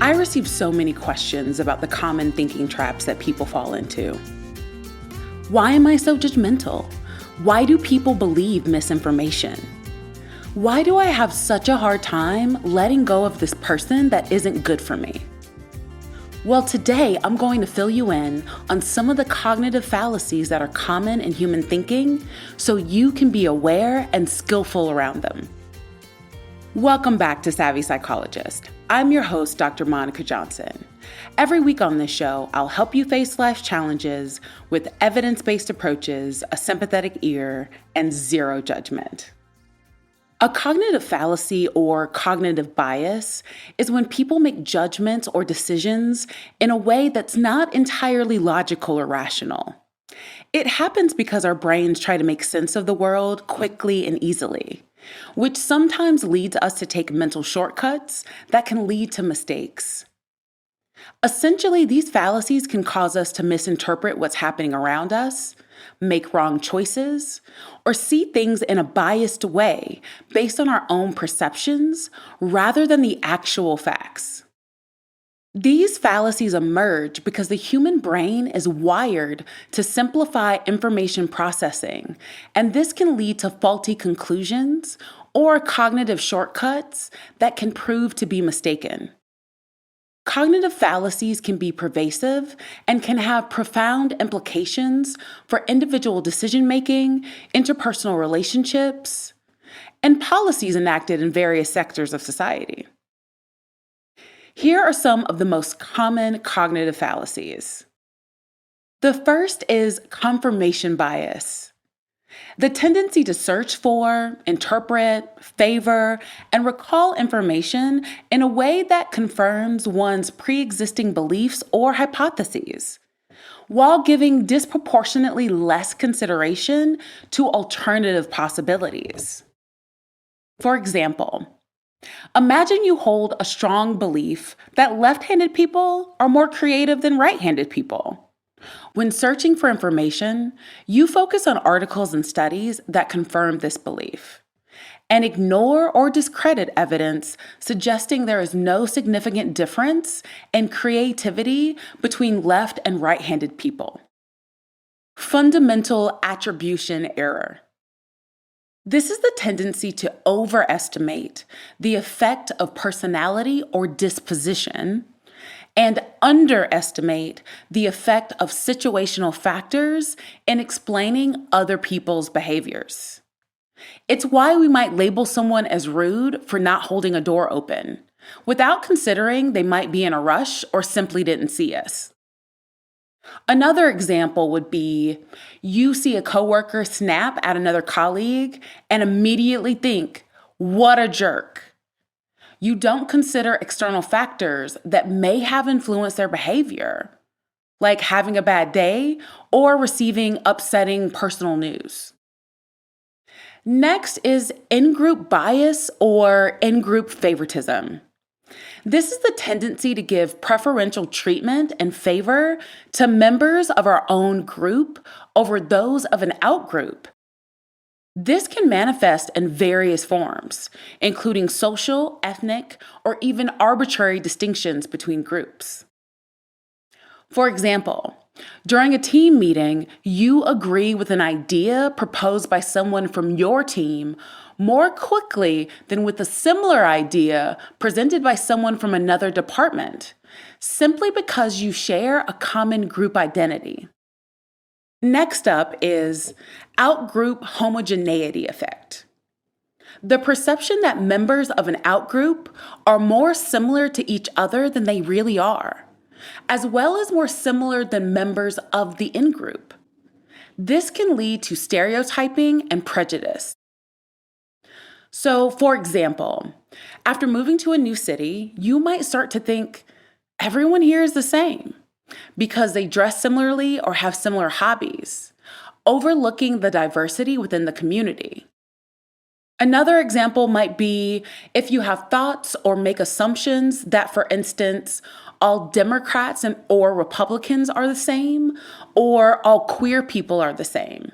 I receive so many questions about the common thinking traps that people fall into. Why am I so judgmental? Why do people believe misinformation? Why do I have such a hard time letting go of this person that isn't good for me? Well, today I'm going to fill you in on some of the cognitive fallacies that are common in human thinking so you can be aware and skillful around them. Welcome back to Savvy Psychologist. I'm your host, Dr. Monica Johnson. Every week on this show, I'll help you face life's challenges with evidence-based approaches, a sympathetic ear, and zero judgment. A cognitive fallacy or cognitive bias is when people make judgments or decisions in a way that's not entirely logical or rational. It happens because our brains try to make sense of the world quickly and easily, which sometimes leads us to take mental shortcuts that can lead to mistakes. Essentially, these fallacies can cause us to misinterpret what's happening around us, make wrong choices, or see things in a biased way based on our own perceptions rather than the actual facts. These fallacies emerge because the human brain is wired to simplify information processing, and this can lead to faulty conclusions or cognitive shortcuts that can prove to be mistaken. Cognitive fallacies can be pervasive and can have profound implications for individual decision-making, interpersonal relationships, and policies enacted in various sectors of society. Here are some of the most common cognitive fallacies. The first is confirmation bias. The tendency to search for, interpret, favor, and recall information in a way that confirms one's pre-existing beliefs or hypotheses, while giving disproportionately less consideration to alternative possibilities. For example, imagine you hold a strong belief that left-handed people are more creative than right-handed people. When searching for information, you focus on articles and studies that confirm this belief, and ignore or discredit evidence suggesting there is no significant difference in creativity between left and right-handed people. Fundamental attribution error. This is the tendency to overestimate the effect of personality or disposition and underestimate the effect of situational factors in explaining other people's behaviors. It's why we might label someone as rude for not holding a door open, without considering they might be in a rush or simply didn't see us. Another example would be you see a coworker snap at another colleague and immediately think, "What a jerk." You don't consider external factors that may have influenced their behavior, like having a bad day or receiving upsetting personal news. Next is in-group bias or in-group favoritism. This is the tendency to give preferential treatment and favor to members of our own group over those of an out-group. This can manifest in various forms, including social, ethnic, or even arbitrary distinctions between groups. For example, during a team meeting, you agree with an idea proposed by someone from your team more quickly than with a similar idea presented by someone from another department, simply because you share a common group identity. Next up is outgroup homogeneity effect. The perception that members of an outgroup are more similar to each other than they really are, as well as more similar than members of the in-group. This can lead to stereotyping and prejudice. So, for example, after moving to a new city, you might start to think everyone here is the same, because they dress similarly or have similar hobbies, overlooking the diversity within the community. Another example might be if you have thoughts or make assumptions that, for instance, all Democrats or Republicans are the same, or all queer people are the same.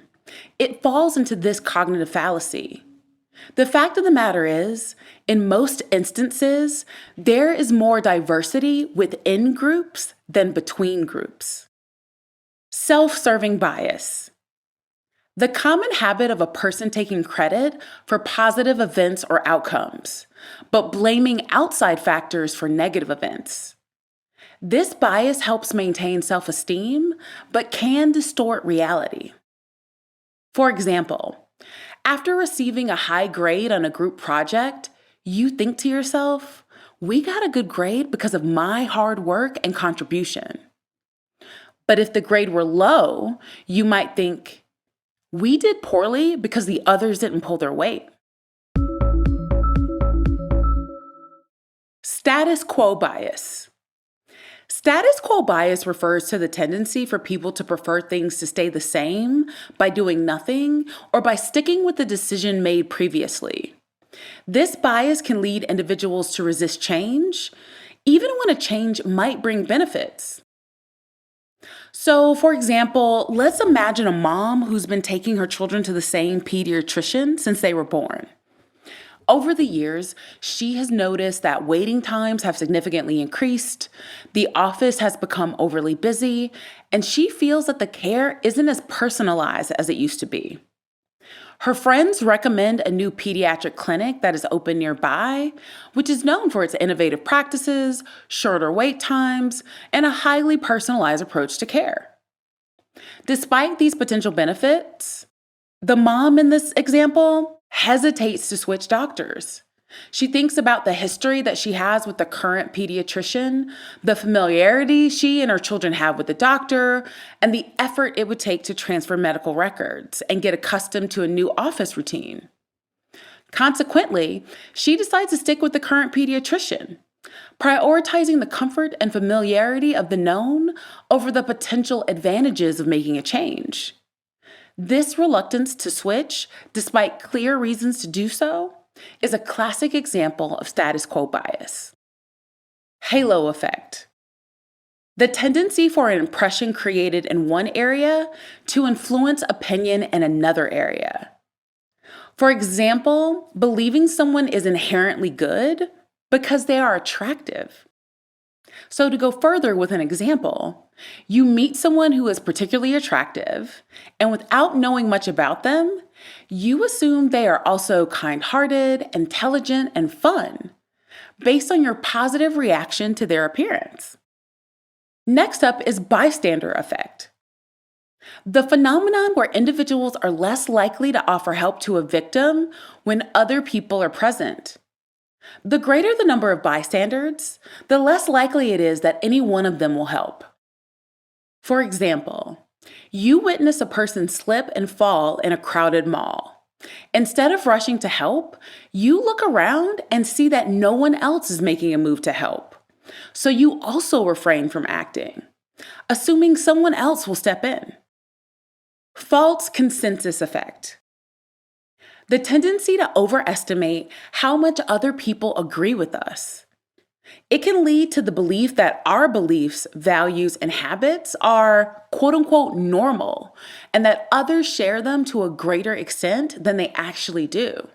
It falls into this cognitive fallacy. The fact of the matter is, in most instances, there is more diversity within groups than between groups. Self-serving bias. The common habit of a person taking credit for positive events or outcomes, but blaming outside factors for negative events. This bias helps maintain self-esteem, but can distort reality. For example, after receiving a high grade on a group project, you think to yourself, we got a good grade because of my hard work and contribution. But if the grade were low, you might think, we did poorly because the others didn't pull their weight. Status quo bias. Status quo bias refers to the tendency for people to prefer things to stay the same by doing nothing or by sticking with the decision made previously. This bias can lead individuals to resist change, even when a change might bring benefits. So, for example, let's imagine a mom who's been taking her children to the same pediatrician since they were born. Over the years, she has noticed that waiting times have significantly increased, the office has become overly busy, and she feels that the care isn't as personalized as it used to be. Her friends recommend a new pediatric clinic that is open nearby, which is known for its innovative practices, shorter wait times, and a highly personalized approach to care. Despite these potential benefits, the mom in this example hesitates to switch doctors. She thinks about the history that she has with the current pediatrician, the familiarity she and her children have with the doctor, and the effort it would take to transfer medical records and get accustomed to a new office routine. Consequently, she decides to stick with the current pediatrician, prioritizing the comfort and familiarity of the known over the potential advantages of making a change. This reluctance to switch, despite clear reasons to do so, is a classic example of status quo bias. Halo effect. The tendency for an impression created in one area to influence opinion in another area. For example, believing someone is inherently good because they are attractive. So to go further with an example, you meet someone who is particularly attractive, and without knowing much about them, you assume they are also kind-hearted, intelligent, and fun, based on your positive reaction to their appearance. Next up is bystander effect. The phenomenon where individuals are less likely to offer help to a victim when other people are present. The greater the number of bystanders, the less likely it is that any one of them will help. For example, you witness a person slip and fall in a crowded mall. Instead of rushing to help, you look around and see that no one else is making a move to help. So you also refrain from acting, assuming someone else will step in. False consensus effect. The tendency to overestimate how much other people agree with us. It can lead to the belief that our beliefs, values, and habits are quote-unquote normal, and that others share them to a greater extent than they actually do.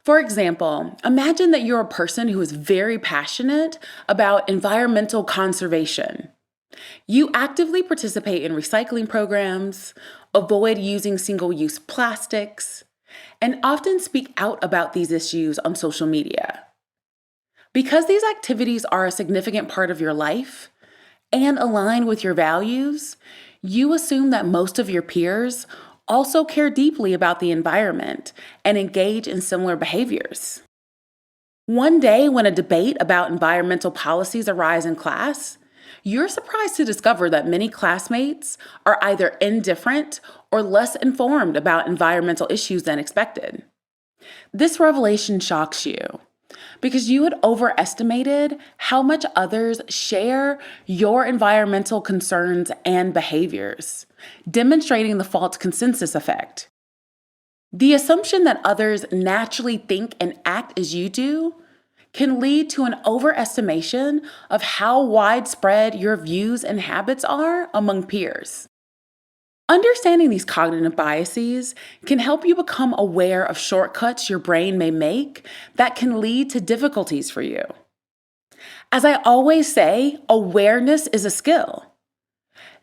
For example, imagine that you're a person who is very passionate about environmental conservation. You actively participate in recycling programs, avoid using single-use plastics, and often speak out about these issues on social media. Because these activities are a significant part of your life and align with your values, you assume that most of your peers also care deeply about the environment and engage in similar behaviors. One day, when a debate about environmental policies arises in class, you're surprised to discover that many classmates are either indifferent or less informed about environmental issues than expected. This revelation shocks you because you had overestimated how much others share your environmental concerns and behaviors, demonstrating the false consensus effect. The assumption that others naturally think and act as you do can lead to an overestimation of how widespread your views and habits are among peers. Understanding these cognitive biases can help you become aware of shortcuts your brain may make that can lead to difficulties for you. As I always say, awareness is a skill.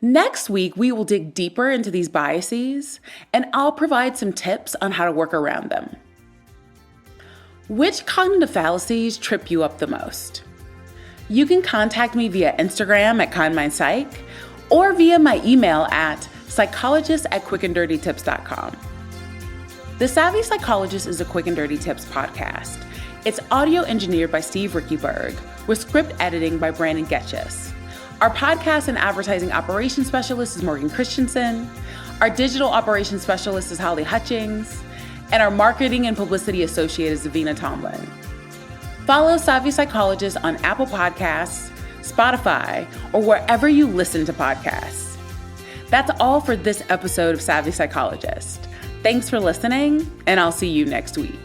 Next week, we will dig deeper into these biases, and I'll provide some tips on how to work around them. Which cognitive fallacies trip you up the most? You can contact me via Instagram at KindMindPsych or via my email at psychologist@quickanddirtytips.com. The Savvy Psychologist is a Quick and Dirty Tips podcast. It's audio engineered by Steve Rickyberg with script editing by Brandon Getchis. Our podcast and advertising operations specialist is Morgan Christensen. Our digital operations specialist is Holly Hutchings. And our marketing and publicity associate is Zavina Tomlin. Follow Savvy Psychologist on Apple Podcasts, Spotify, or wherever you listen to podcasts. That's all for this episode of Savvy Psychologist. Thanks for listening, and I'll see you next week.